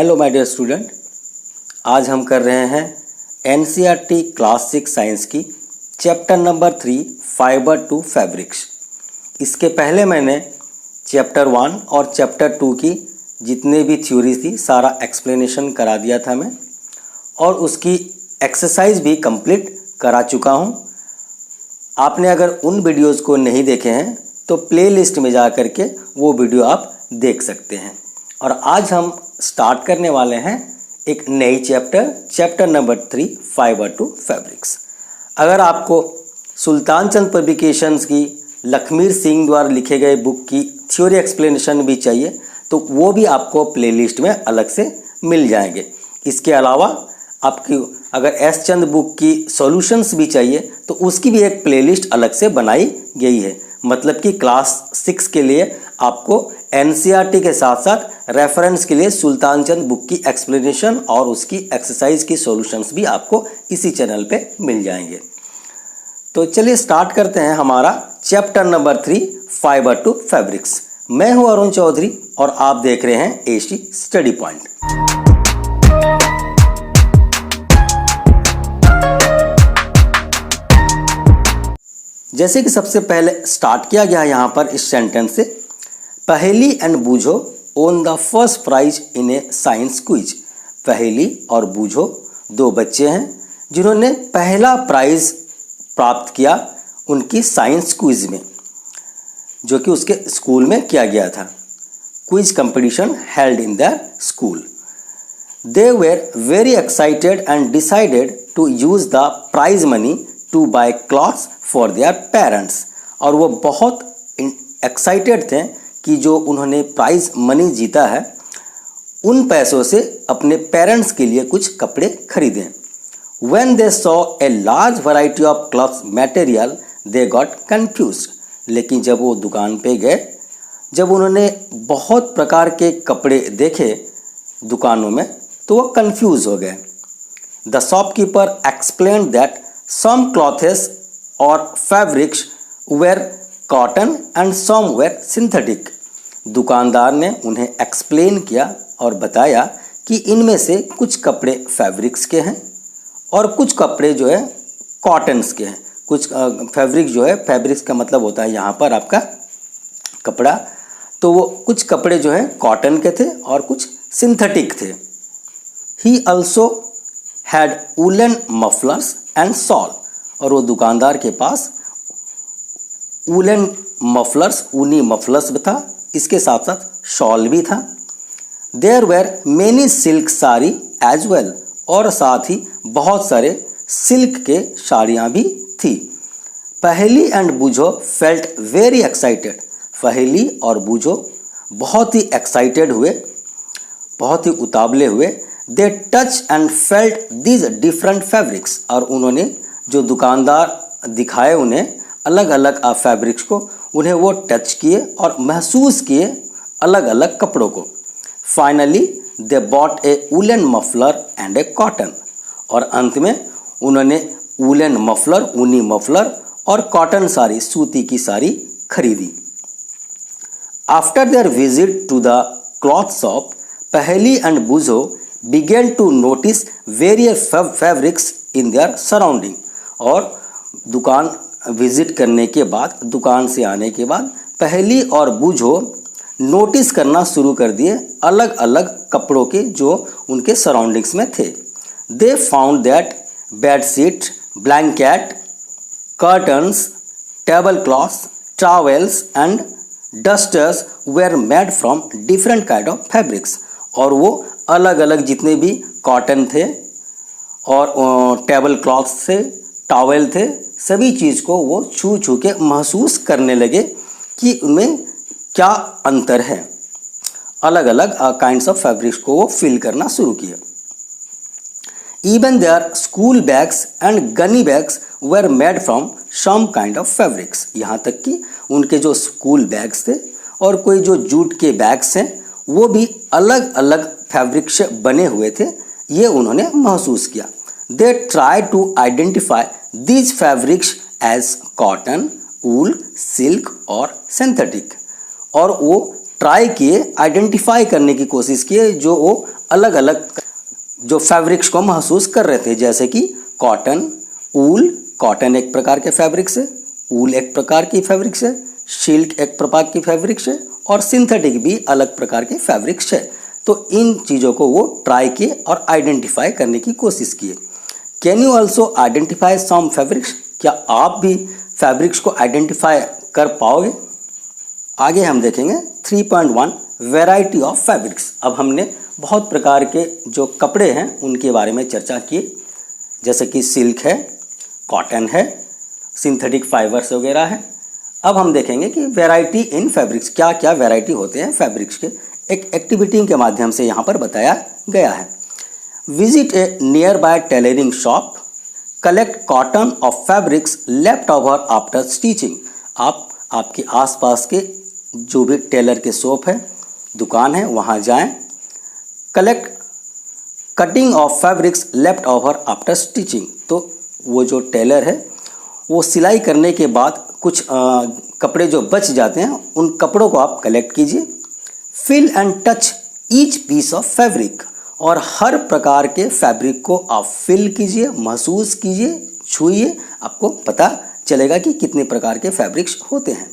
Hello my dear student, आज हम कर रहे हैं एनसीईआरटी क्लास 6 साइंस की chapter number 3 fibre to fabrics. इसके पहले मैंने चैप्टर 1 और चैप्टर 2 की जितने भी थ्योरी थी सारा एक्सप्लेनेशन करा दिया था मैं, और उसकी एक्सरसाइज भी कंप्लीट करा चुका हूं। आपने अगर उन वीडियोस को नहीं देखे हैं तो प्लेलिस्ट में जा कर के वो वीडियो आप देख सकते हैं। और आज हम स्टार्ट करने वाले हैं एक नई chapter number 3 fibre to fabrics. अगर आपको सुल्तान चंद पब्लिकेशंस की लखमीर सिंह द्वारा लिखे गए बुक की थ्योरी एक्सप्लेनेशन भी चाहिए तो वो भी आपको प्लेलिस्ट में अलग से मिल जाएंगे। इसके अलावा आपकी अगर एस चंद बुक की सॉल्यूशंस भी चाहिए तो उसकी भी एक प्लेलिस्ट अलग से बनाई गई है। मतलब कि क्लास 6 के लिए आपको एनसीईआरटी के साथ साथ रेफरेंस के लिए सुल्तान चंद बुक की एक्सप्लेनेशन और उसकी एक्सरसाइज की सॉल्यूशंस भी आपको इसी चैनल पे मिल जाएंगे। तो चलिए स्टार्ट करते हैं हमारा chapter number 3 fibre to fabrics. मैं हूं अरुण चौधरी और आप देख रहे हैं एसी स्टडी पॉइंट। जैसे कि सबसे पहले स्टार्ट किया गया यहाँ पर इस सेंटेंस से, Paheli and Boojho won the first prize in a science quiz. Paheli और बूझो दो बच्चे हैं जिन्होंने पहला प्राइज प्राप्त किया उनकी साइंस क्विज में, जो कि उसके स्कूल में किया गया था। Quiz competition held in their school. They were very excited and decided to use the prize money to buy clothes for their parents. और वो बहुत एक्साइटेड थे कि जो उन्होंने प्राइज मनी जीता है उन पैसों से अपने पेरेंट्स के लिए कुछ कपड़े खरीदें। When they saw a large variety of cloth material, they got confused. लेकिन जब वो दुकान पे गए, जब उन्होंने बहुत प्रकार के कपड़े देखे दुकानों में तो वो कंफ्यूज हो गए। The shopkeeper explained that some clothes or fabrics were cotton and some were synthetic. दुकानदार ने उन्हें एक्सप्लेन किया और बताया कि इनमें से कुछ कपड़े फैब्रिक्स के हैं और कुछ कपड़े जो है कॉटन्स के हैं। कुछ फैब्रिक जो है, फैब्रिक्स का मतलब होता है यहाँ पर आपका कपड़ा, तो वो कुछ कपड़े जो है कॉटन के थे और कुछ सिंथेटिक थे। He also had woollen mufflers and shawl. और वो दुकानदार के पास वूलन मफलर्स, ऊनी मफलर्स भी था, इसके साथ साथ शॉल भी था। There were many silk sari as well. और साथ ही बहुत सारे सिल्क के साड़ियाँ भी थी। पहेली एंड बूझो फेल्ट वेरी एक्साइटेड। पहेली और बूझो बहुत ही एक्साइटेड हुए, बहुत ही उतावले हुए। They touch and felt these different fabrics. और उन्होंने जो दुकानदार दिखाए उन्हें अलग अलग फैब्रिक्स को, उन्हें वो टच किए और महसूस किए अलग अलग कपड़ों को। Finally they bought a woollen muffler and a cotton. और अंत में उन्होंने वूलन मफलर, ऊनी मफलर और कॉटन साड़ी, सूती की साड़ी खरीदी। After their visit to the cloth shop, Paheli and Boojho began to notice various fabrics in their surrounding. और दुकान विजिट करने के बाद, दुकान से आने के बाद पहेली और बूझो नोटिस करना शुरू कर दिए अलग अलग कपड़ों के जो उनके सराउंडिंग्स में थे। They found that bedsheet, blanket, curtains, table clothes, towels and dusters where made from different kind of fabrics. और वो अलग अलग जितने भी कॉटन थे और टेबल क्लॉथ्स थे, टॉवेल थे, सभी चीज़ को वो छू छू के महसूस करने लगे कि उनमें क्या अंतर है। अलग अलग काइंड्स ऑफ फैब्रिक्स को वो फील करना शुरू किया। Even their school bags and gunny bags were made from some kind of fabrics. यहाँ तक कि उनके जो स्कूल बैग्स थे और कोई जो जूट के बैग्स हैं वो भी अलग अलग फैब्रिक से बने हुए थे, ये उन्होंने महसूस किया। They try to identify these fabrics as cotton, wool, silk और सिंथेटिक। और वो ट्राई किए, आइडेंटिफाई करने की कोशिश किए जो वो अलग अलग जो फैब्रिक्स को महसूस कर रहे थे, जैसे कि कॉटन, ऊल, कॉटन एक प्रकार के फैब्रिक्स है, ऊल एक प्रकार की फैब्रिक्स है, सिल्क एक प्रकार की फैब्रिक्स है और सिंथेटिक भी अलग प्रकार के फैब्रिक्स है। तो इन चीज़ों को वो ट्राई किए और आइडेंटिफाई करने की कोशिश किए। Can you also identify some fabrics? क्या आप भी फैब्रिक्स को आइडेंटिफाई कर पाओगे? आगे हम देखेंगे 3.1 वैरायटी ऑफ फैब्रिक्स। अब हमने बहुत प्रकार के जो कपड़े हैं उनके बारे में चर्चा की, जैसे कि सिल्क है, कॉटन है, सिंथेटिक फाइबर्स वगैरह है। अब हम देखेंगे कि वैरायटी इन फैब्रिक्स, क्या क्या वैरायटी होते हैं फैब्रिक्स के, एक एक्टिविटी के माध्यम से यहाँ पर बताया गया है। Visit A near by tailoring shop, collect cotton of fabrics left over after stitching. आप आपके आसपास के जो भी टेलर के शॉप है, दुकान है, वहाँ जाएं। Collect cutting of fabrics left over after stitching, तो वो जो टेलर है वो सिलाई करने के बाद कुछ कपड़े जो बच जाते हैं उन कपड़ों को आप कलेक्ट कीजिए। Feel and touch each piece of fabric, और हर प्रकार के फैब्रिक को आप फिल कीजिए, महसूस कीजिए, छूइए, आपको पता चलेगा कि कितने प्रकार के फैब्रिक्स होते हैं।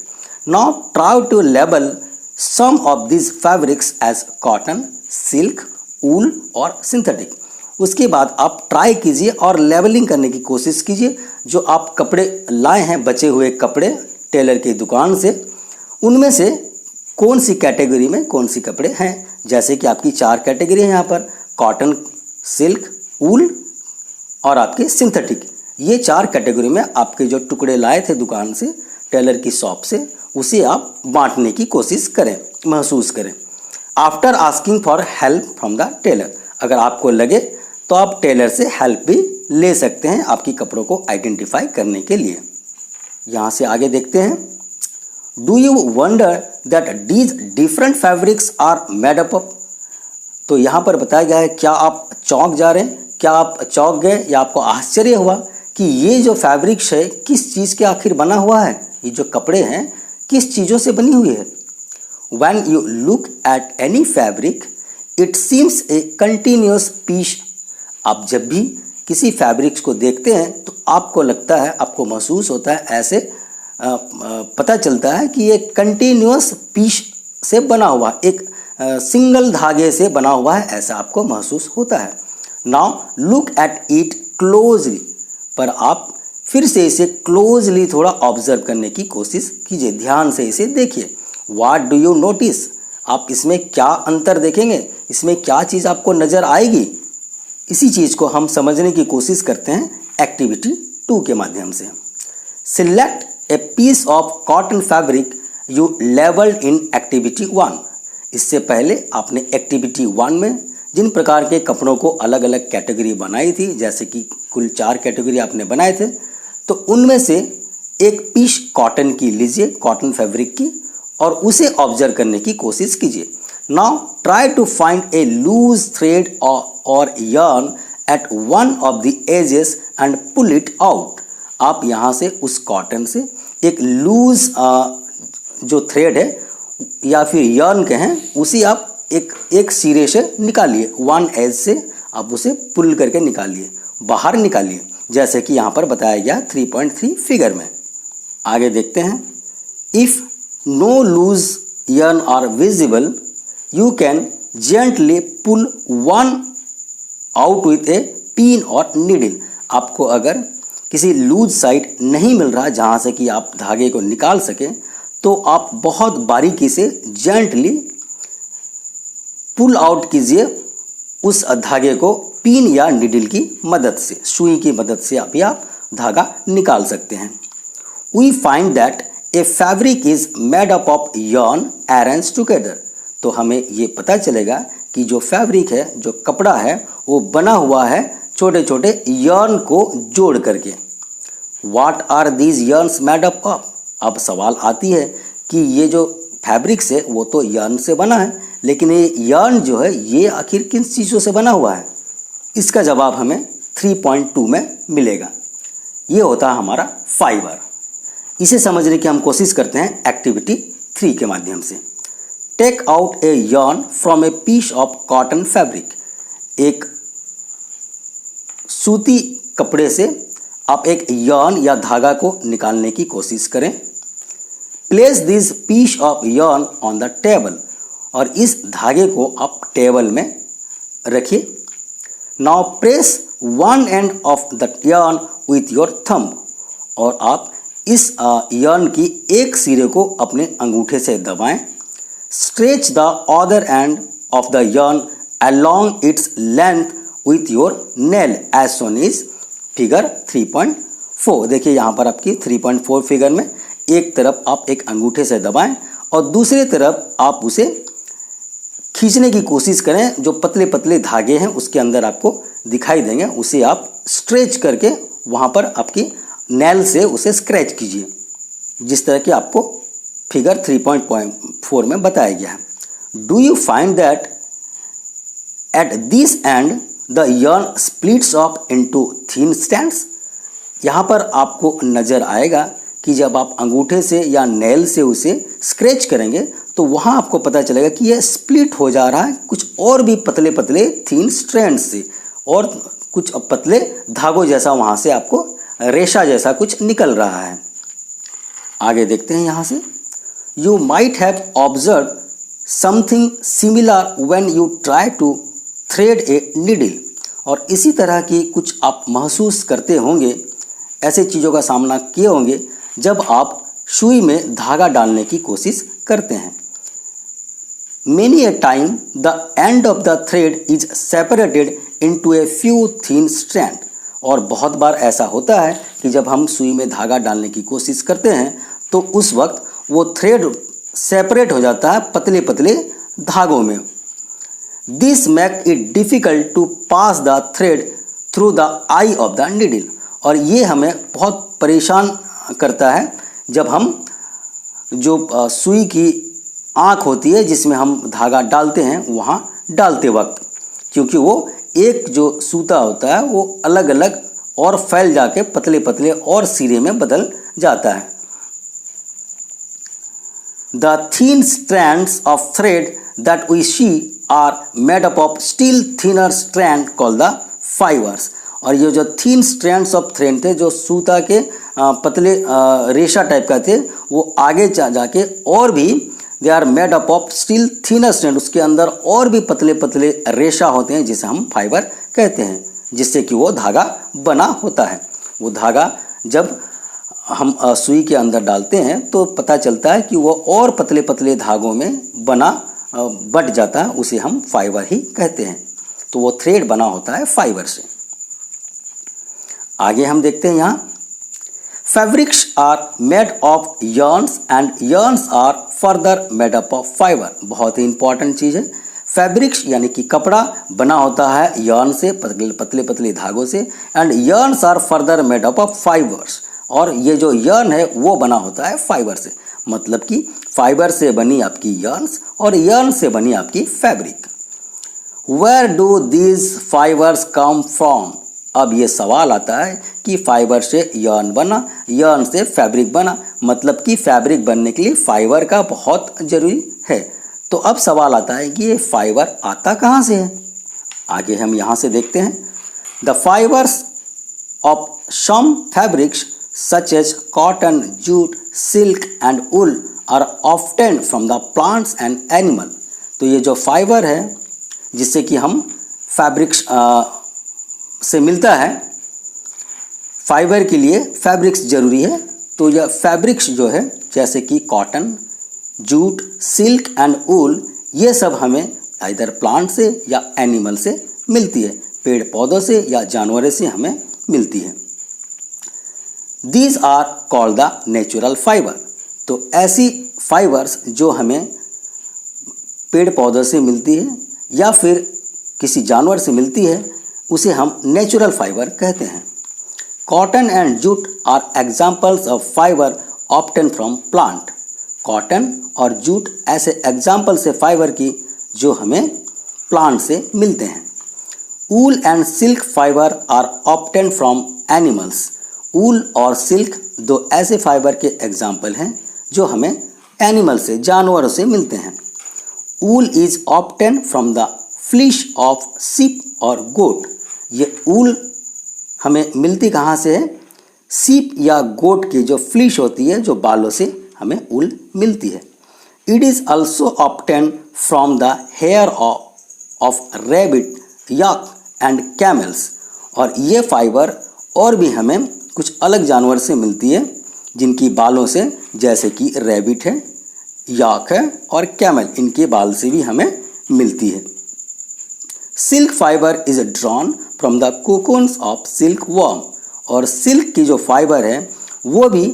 Now try to label some of this fabrics as cotton, silk, wool और सिंथेटिक। उसके बाद आप ट्राई कीजिए और लेबलिंग करने की कोशिश कीजिए। जो आप कपड़े लाए हैं, बचे हुए कपड़े टेलर की दुकान से, उनमें से कौन सी कैटेगरी में कौन सी कपड़े हैं। जैसे कि आपकी 4 कैटेगरी है यहाँ पर, कॉटन, सिल्क, ऊल और आपके सिंथेटिक। ये 4 कैटेगरी में आपके जो टुकड़े लाए थे दुकान से, टेलर की शॉप से, उसे आप बांटने की कोशिश करें, महसूस करें। After asking for help from the tailor, अगर आपको लगे तो आप टेलर से हेल्प भी ले सकते हैं आपकी कपड़ों को आइडेंटिफाई करने के लिए। यहाँ से आगे देखते हैं। Do you wonder that these different fabrics are made up of? तो यहाँ पर बताया गया है, क्या आप चौंक जा रहे हैं, क्या आप चौंक गए या आपको आश्चर्य हुआ कि ये जो फैब्रिक्स है किस चीज़ के आखिर बना हुआ है, ये जो कपड़े हैं किस चीज़ों से बनी हुई है। When you look at any fabric, it seems a continuous piece. आप जब भी किसी फैब्रिक्स को देखते हैं तो आपको लगता है, आपको महसूस होता है, ऐसे पता चलता है कि ये कंटिन्यूअस पीस से बना हुआ, एक सिंगल धागे से बना हुआ है, ऐसा आपको महसूस होता है। Now look at it closely, पर आप फिर से इसे क्लोजली थोड़ा ऑब्जर्व करने की कोशिश कीजिए, ध्यान से इसे देखिए। What do you notice? आप इसमें क्या अंतर देखेंगे, इसमें क्या चीज़ आपको नज़र आएगी? इसी चीज़ को हम समझने की कोशिश करते हैं एक्टिविटी 2 के माध्यम से। Select a piece of cotton fabric you labelled in activity 1। इससे पहले आपने एक्टिविटी 1 में जिन प्रकार के कपड़ों को अलग अलग कैटेगरी बनाई थी, जैसे कि कुल 4 कैटेगरी आपने बनाए थे, तो उनमें से एक पीस कॉटन की लीजिए, कॉटन फैब्रिक की, और उसे ऑब्जर्व करने की कोशिश कीजिए। Now try to find a loose thread और yarn at one of the edges and pull it out. आप यहाँ से उस कॉटन से एक लूज जो थ्रेड है या फिर yarn कहें, उसी आप एक सिरे से निकालिए, वन एज से आप उसे पुल करके निकालिए, बाहर निकालिए, जैसे कि यहाँ पर बताया गया 3.3 फिगर में। आगे देखते हैं। If no loose yarn are visible, you can gently pull one out with a pin or needle. आपको अगर किसी लूज साइड नहीं मिल रहा जहाँ से कि आप धागे को निकाल सकें, तो आप बहुत बारीकी से जेंटली पुल आउट कीजिए उस धागे को पिन या नीडल की मदद से, सुई की मदद से आप धागा निकाल सकते हैं। We find that A fabric is made up of yarn arrange together. तो हमें ये पता चलेगा कि जो फैब्रिक है, जो कपड़ा है, वो बना हुआ है छोटे छोटे yarn को जोड़ करके। What are these yarns made up of? अब सवाल आती है कि ये जो फैब्रिक्स है वो तो yarn से बना है, लेकिन ये yarn जो है ये आखिर किन चीज़ों से बना हुआ है? इसका जवाब हमें 3.2 में मिलेगा। ये होता है हमारा फाइबर। इसे समझने की हम कोशिश करते हैं एक्टिविटी 3 के माध्यम से। Take out a yarn from a piece of cotton fabric. एक सूती कपड़े से आप एक yarn या धागा को निकालने की कोशिश करें। Place this piece of yarn on the table, और इस धागे को आप टेबल में रखिए। Now press one end of the yarn with your thumb, और आप इस yarn की एक सिरे को अपने अंगूठे से दबाएं। Stretch the other and of the yarn along its length with your nail as shown is figure 3.4। देखिए यहाँ पर आपकी 3.4 फिगर में एक तरफ आप एक अंगूठे से दबाएं और दूसरी तरफ आप उसे खींचने की कोशिश करें। जो पतले पतले धागे हैं उसके अंदर आपको दिखाई देंगे, उसे आप स्ट्रेच करके वहाँ पर आपकी नेल से उसे स्क्रैच कीजिए, जिस तरह कि आपको फिगर 3.4 में बताया गया है। Do you find that at this and the yarn splits off into thin strands? यहाँ पर आपको नज़र आएगा कि जब आप अंगूठे से या नेल से उसे स्क्रैच करेंगे तो वहाँ आपको पता चलेगा कि यह स्प्लिट हो जा रहा है कुछ और भी पतले पतले थिन स्ट्रैंड से, और कुछ पतले धागों जैसा वहाँ से आपको रेशा जैसा कुछ निकल रहा है। आगे देखते हैं यहाँ से। You might have observe something similar when you try to thread a needle, और इसी तरह की कुछ आप महसूस करते होंगे, ऐसे चीज़ों का सामना किए होंगे जब आप सुई में धागा डालने की कोशिश करते हैं। Many a time the end of the thread is separated into a few thin strands, और बहुत बार ऐसा होता है कि जब हम सुई में धागा डालने की कोशिश करते हैं तो उस वक्त वो थ्रेड सेपरेट हो जाता है पतले पतले धागों में। This make it difficult to pass the thread through the eye of the needle, और ये हमें बहुत परेशान करता है जब हम जो सुई की आँख होती है जिसमें हम धागा डालते हैं वहाँ डालते वक्त, क्योंकि वो एक जो सूता होता है वो अलग अलग और फैल जाके पतले पतले और सिरे में बदल जाता है। The thin strands of thread that we see are made up of still thinner strand called the fibers, और ये जो thin strands of thread थे, जो सूता के पतले रेशा टाइप का थे, वो आगे जाके और भी they are made up of still thinner strand, उसके अंदर और भी पतले पतले रेशा होते हैं जिसे हम फाइबर कहते हैं, जिससे कि वो धागा बना होता है। वो धागा जब हम सुई के अंदर डालते हैं तो पता चलता है कि वो और पतले पतले धागों में बना बट जाता है, उसे हम फाइबर ही कहते हैं। तो वो थ्रेड बना होता है फाइबर से। आगे हम देखते हैं यहाँ, fabrics are made of yarns and yarns are further made up of fibre. बहुत ही इंपॉर्टेंट चीज़ है। फैब्रिक्स यानी कि कपड़ा बना होता है yarn से, पतले पतले धागों से, and yarns are further made up of fibres, और ये जो yarn है वो बना होता है फाइबर से। मतलब कि फाइबर से बनी आपकी yarns और yarn से बनी आपकी fabric. Where do these fibres come from? अब ये सवाल आता है कि फाइबर से yarn बना, yarn से फैब्रिक बना, मतलब कि फैब्रिक बनने के लिए फाइबर का बहुत ज़रूरी है। तो अब सवाल आता है कि ये फाइबर आता कहाँ से है? आगे हम यहाँ से देखते हैं। The fibres of some fabrics such as cotton, jute, silk and wool are often from the plants and animal। तो ये जो फाइबर है जिससे कि हम फैब्रिक्स से मिलता है, फाइबर के लिए फैब्रिक्स ज़रूरी है। तो यह फैब्रिक्स जो है जैसे कि cotton, jute, silk and wool, ये सब हमें इधर प्लांट से या एनिमल से मिलती है, पेड़ पौधों से या जानवरों से हमें मिलती है। These are called the natural fiber। तो ऐसी फाइबर्स जो हमें पेड़ पौधों से मिलती है या फिर किसी जानवर से मिलती है उसे हम नेचुरल फाइबर कहते हैं। Cotton and jute are examples of fibre obtain from plant. Cotton और जूट ऐसे एग्जाम्पल्स है फाइबर की जो हमें प्लांट से मिलते हैं। Wool and silk fibre are obtain from animals. Wool और सिल्क दो ऐसे फाइबर के एग्जाम्पल हैं जो हमें एनिमल से, जानवरों से मिलते हैं। Wool is obtain from the fleece of sheep और गोट। ये ऊल हमें मिलती कहाँ से है? सीप या गोट की जो फ्लीश होती है, जो बालों से हमें ऊल मिलती है। It is also obtain from the hair of rabbit, yak and camels. और ये फाइबर और भी हमें कुछ अलग जानवर से मिलती है जिनकी बालों से, जैसे कि रैबिट है, याक है और कैमल, इनके बाल से भी हमें मिलती है। Silk fibre is drawn from the cocoons of silk worm. और सिल्क की जो फाइबर है वो भी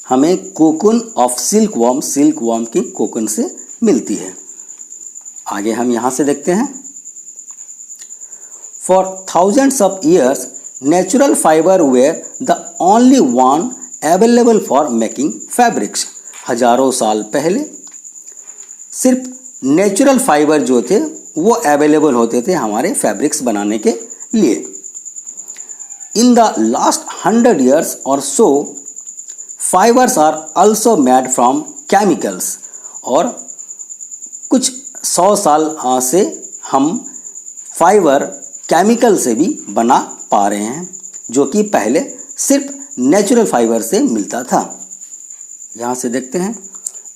हमें कोकून ऑफ सिल्क वर्म की कोकून से मिलती है। आगे हम यहाँ से देखते हैं, for thousands of years natural fibre were the only one available for making fabrics. हजारों साल पहले सिर्फ नेचुरल फाइबर जो थे वो अवेलेबल होते थे हमारे फैब्रिक्स बनाने के लिए। In the last 100 years or so fibres are also made from chemicals. और कुछ 100 साल से हम फाइबर केमिकल से भी बना पा रहे हैं, जो कि पहले सिर्फ नेचुरल फाइबर से मिलता था। यहाँ से देखते हैं,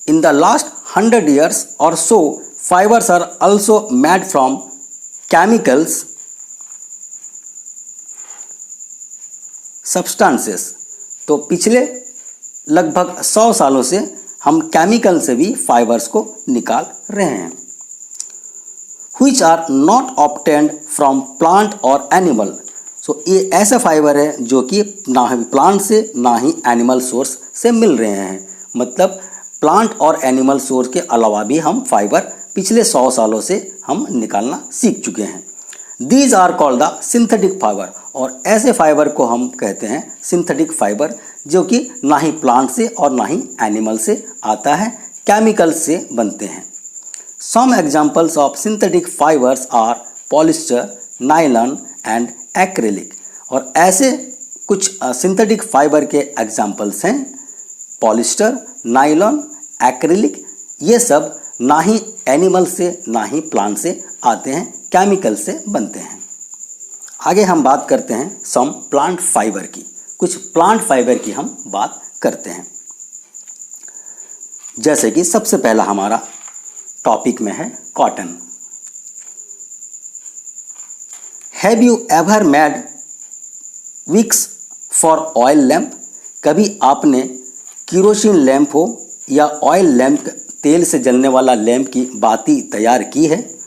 in the last 100 years or so fibres are also made from chemicals substances. तो पिछले लगभग 100 सालों से हम केमिकल से भी फाइबर्स को निकाल रहे हैं। which are not obtained from plant और एनिमल। सो ये ऐसा फाइबर है जो कि ना ही प्लांट से ना ही एनिमल सोर्स से मिल रहे हैं। मतलब प्लांट और एनिमल सोर्स के अलावा भी हम फाइबर पिछले 100 सालों से हम निकालना सीख चुके हैं। These are called the synthetic fibre. और ऐसे फाइबर को हम कहते हैं सिंथेटिक फाइबर, जो कि ना ही प्लांट से और ना ही एनिमल से आता है, केमिकल से बनते हैं। Some examples of synthetic fibres are polyester, nylon and acrylic. और ऐसे कुछ सिंथेटिक फाइबर के एग्जाम्पल्स हैं पॉलिस्टर, नायलॉन, एक्रिलिक। ये सब ना ही एनिमल से ना ही प्लांट से आते हैं, केमिकल से बनते हैं। आगे हम बात करते हैं सम प्लांट फाइबर की। कुछ प्लांट फाइबर की हम बात करते हैं। जैसे कि सबसे पहला हमारा टॉपिक में है cotton. Have you ever made wicks for oil lamp? कभी आपने किरोसिन लैम्प हो या ऑयल लैम्प, तेल से जलने वाला लैम्प की बाती तैयार की है?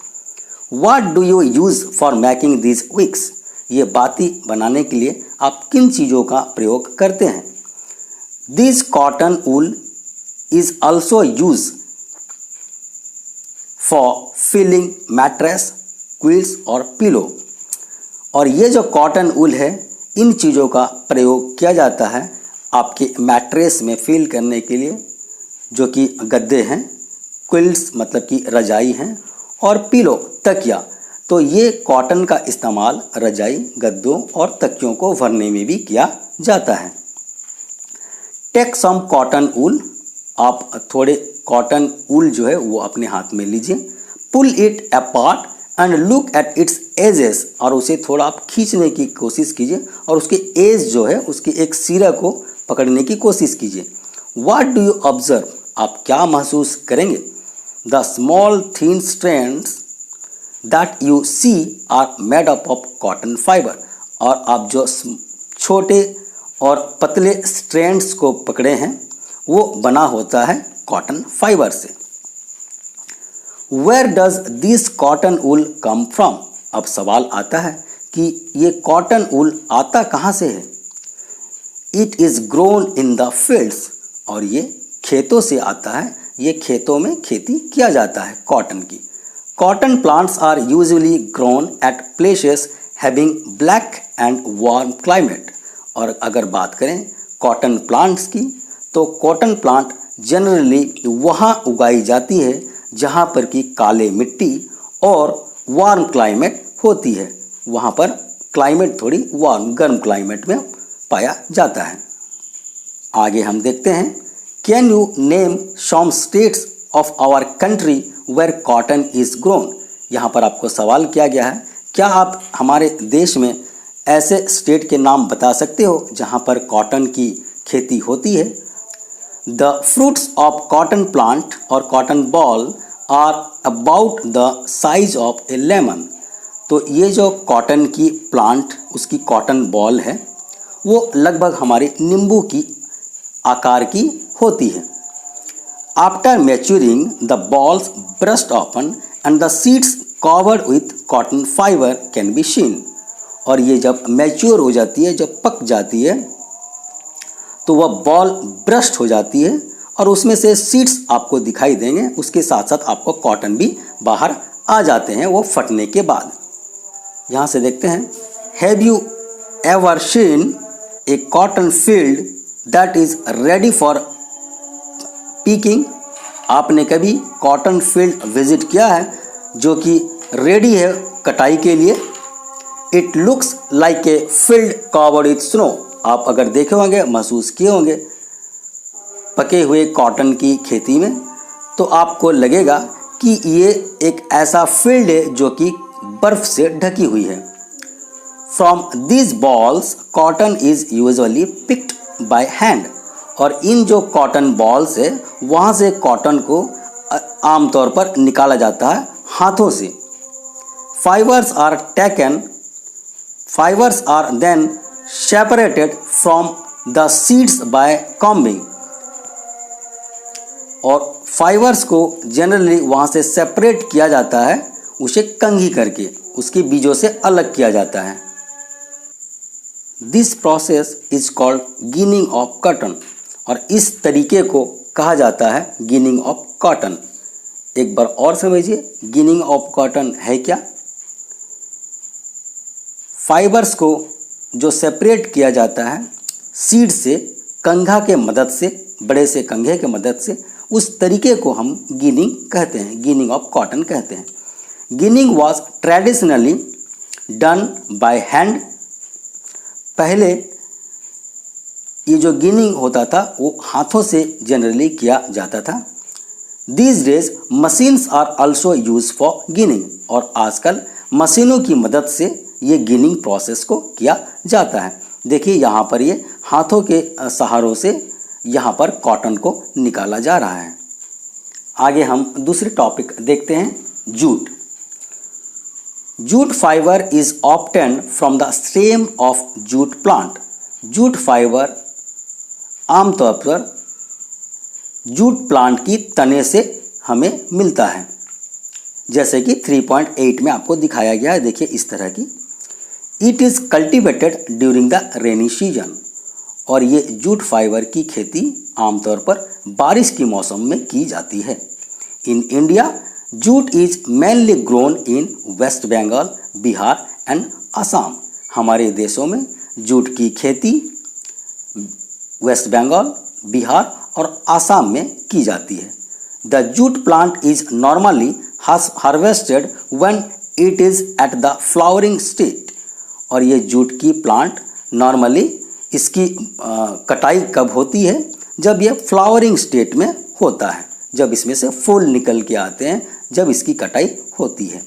What do you use for making these wicks? ये बाती बनाने के लिए आप किन चीज़ों का प्रयोग करते हैं? This cotton wool is also used for filling mattress, quilts और pillow। और ये जो कॉटन वूल है, इन चीज़ों का प्रयोग किया जाता है आपके मैट्रेस में फिल करने के लिए, जो कि गद्दे हैं, क्विल्ट्स मतलब कि रजाई हैं, और पिलो तकिया। तो ये कॉटन का इस्तेमाल रजाई, गद्दों और तकियों को भरने में भी किया जाता है। Take some cotton wool. आप थोड़े कॉटन वूल जो है वो अपने हाथ में लीजिए। Pull it apart and look at its edges. और उसे थोड़ा आप खींचने की कोशिश कीजिए और उसके एज जो है, उसके एक सिरा को पकड़ने की कोशिश कीजिए। What do you observe? आप क्या महसूस करेंगे? The small thin strands that you see are made up of cotton fibre. और आप जो छोटे और पतले स्ट्रैंड्स को पकड़े हैं वो बना होता है कॉटन फाइबर से। Where does this cotton wool come from? अब सवाल आता है कि ये कॉटन वूल आता कहाँ से है? It is grown in the fields. और ये खेतों से आता है, ये खेतों में खेती किया जाता है कॉटन की। Cotton plants are usually grown at places having black and warm climate. और अगर बात करें कॉटन प्लांट्स की, तो कॉटन प्लांट जनरली वहाँ उगाई जाती है जहाँ पर कि काले मिट्टी और वार्म क्लाइमेट होती है। वहाँ पर क्लाइमेट थोड़ी वार्म, गर्म क्लाइमेट में पाया जाता है। आगे हम देखते हैं, can you name some states of our country where cotton is grown? यहाँ पर आपको सवाल किया गया है, क्या आप हमारे देश में ऐसे स्टेट के नाम बता सकते हो जहाँ पर कॉटन की खेती होती है? The fruits of cotton plant और cotton boll are about the size of a lemon. तो ये जो कॉटन की प्लांट, उसकी कॉटन बॉल है, वो लगभग हमारे नींबू की आकार की होती है। After maturing the balls burst open and the seeds covered with cotton fibre can be seen. और ये जब मैच्योर हो जाती है, जब पक जाती है, तो वह बॉल ब्रस्ट हो जाती है और उसमें से सीड्स आपको दिखाई देंगे। उसके साथ साथ आपको कॉटन भी बाहर आ जाते हैं वो फटने के बाद। यहाँ से देखते हैं, have you ever seen A cotton field that is ready for peeking? आपने कभी कॉटन फील्ड विजिट किया है जो कि रेडी है कटाई के लिए? It looks like a field covered with snow. आप अगर देखे होंगे, महसूस किए होंगे पके हुए कॉटन की खेती में, तो आपको लगेगा कि ये एक ऐसा फील्ड है जो कि बर्फ से ढकी हुई है। From this balls cotton is usually picked by hand. और इन जो कॉटन बॉल्स है, वहाँ से कॉटन को आमतौर पर निकाला जाता है हाथों से। Fibres are then separated from the seeds by combing. और फाइबर्स को जनरली वहाँ से सेपरेट किया जाता है, उसे कंघी करके उसके बीजों से अलग किया जाता है। This process is called ginning of cotton. और इस तरीके को कहा जाता है गिनिंग ऑफ कॉटन। एक बार और समझिए, गिनिंग ऑफ कॉटन है क्या? फाइबर्स को जो सेपरेट किया जाता है सीड से, कंघा के मदद से, बड़े से कंघे के मदद से, उस तरीके को हम गिनिंग कहते हैं, गिनिंग ऑफ कॉटन कहते हैं। Ginning was traditionally done by hand. पहले ये जो गिनिंग होता था वो हाथों से जनरली किया जाता था। These days machines are also use for ginning. और आजकल मशीनों की मदद से ये गिनिंग प्रोसेस को किया जाता है। देखिए यहाँ पर ये हाथों के सहारों से यहाँ पर कॉटन को निकाला जा रहा है। आगे हम दूसरे टॉपिक देखते हैं, jute. Jute fibre is obtained from the stem of jute plant. Jute fibre आमतौर पर जूट प्लांट की तने से हमें मिलता है, जैसे कि 3.8 में आपको दिखाया गया है। देखिए इस तरह की। It is cultivated during the rainy season. और ये जूट फाइबर की खेती आमतौर पर बारिश के मौसम में की जाती है। In India jute is mainly grown in West Bengal, Bihar and Assam. हमारे देशों में जूट की खेती वेस्ट बंगाल, बिहार और असम में की जाती है। The jute plant is normally harvested when it is at the flowering state. और ये जूट की प्लांट नॉर्मली इसकी कटाई कब होती है? जब ये फ्लावरिंग स्टेट में होता है, जब इसमें से फूल निकल के आते हैं, जब इसकी कटाई होती है।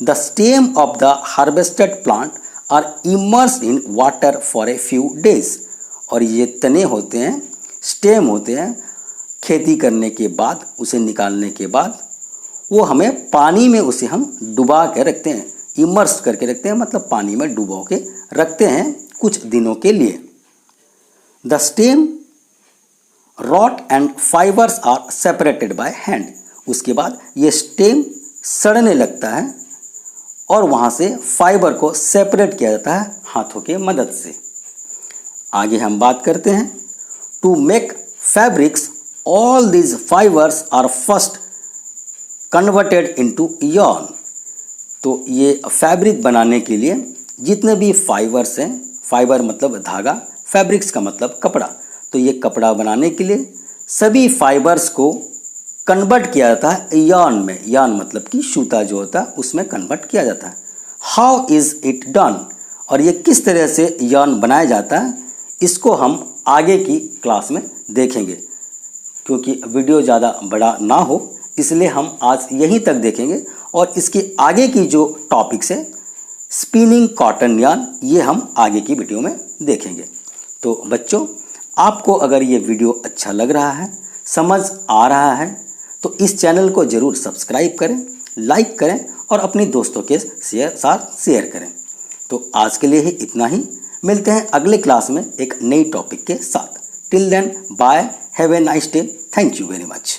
The stem of the harvested plant are immersed in water for a few days. और ये तने होते हैं, स्टेम होते हैं, खेती करने के बाद, उसे निकालने के बाद वो हमें पानी में उसे हम डुबा के रखते हैं, इमर्स करके रखते हैं, मतलब पानी में डुबो के रखते हैं कुछ दिनों के लिए। The stem rot and fibres are separated by hand. उसके बाद ये स्टेम सड़ने लगता है और वहाँ से फाइबर को सेपरेट किया जाता है हाथों के मदद से। आगे हम बात करते हैं, to make fabrics all these fibres are first converted into yarn। तो ये फैब्रिक बनाने के लिए जितने भी फाइबर्स हैं, फाइबर मतलब धागा, फैब्रिक्स का मतलब कपड़ा, तो ये कपड़ा बनाने के लिए सभी फाइबर्स को कन्वर्ट किया जाता है yarn में। yarn मतलब कि सूता जो होता है उसमें कन्वर्ट किया जाता है। How is it done? और ये किस तरह से yarn बनाया जाता है, इसको हम आगे की क्लास में देखेंगे। क्योंकि वीडियो ज़्यादा बड़ा ना हो इसलिए हम आज यहीं तक देखेंगे और इसके आगे की जो टॉपिक्स है स्पिनिंग कॉटन यार्न, ये हम आगे की वीडियो में देखेंगे। तो बच्चों, आपको अगर ये वीडियो अच्छा लग रहा है, समझ आ रहा है, तो इस चैनल को ज़रूर सब्सक्राइब करें, लाइक करें और अपने दोस्तों के साथ शेयर करें। तो आज के लिए ही इतना ही। मिलते हैं अगले क्लास में एक नई टॉपिक के साथ। Till then bye, have a nice day, thank you very much.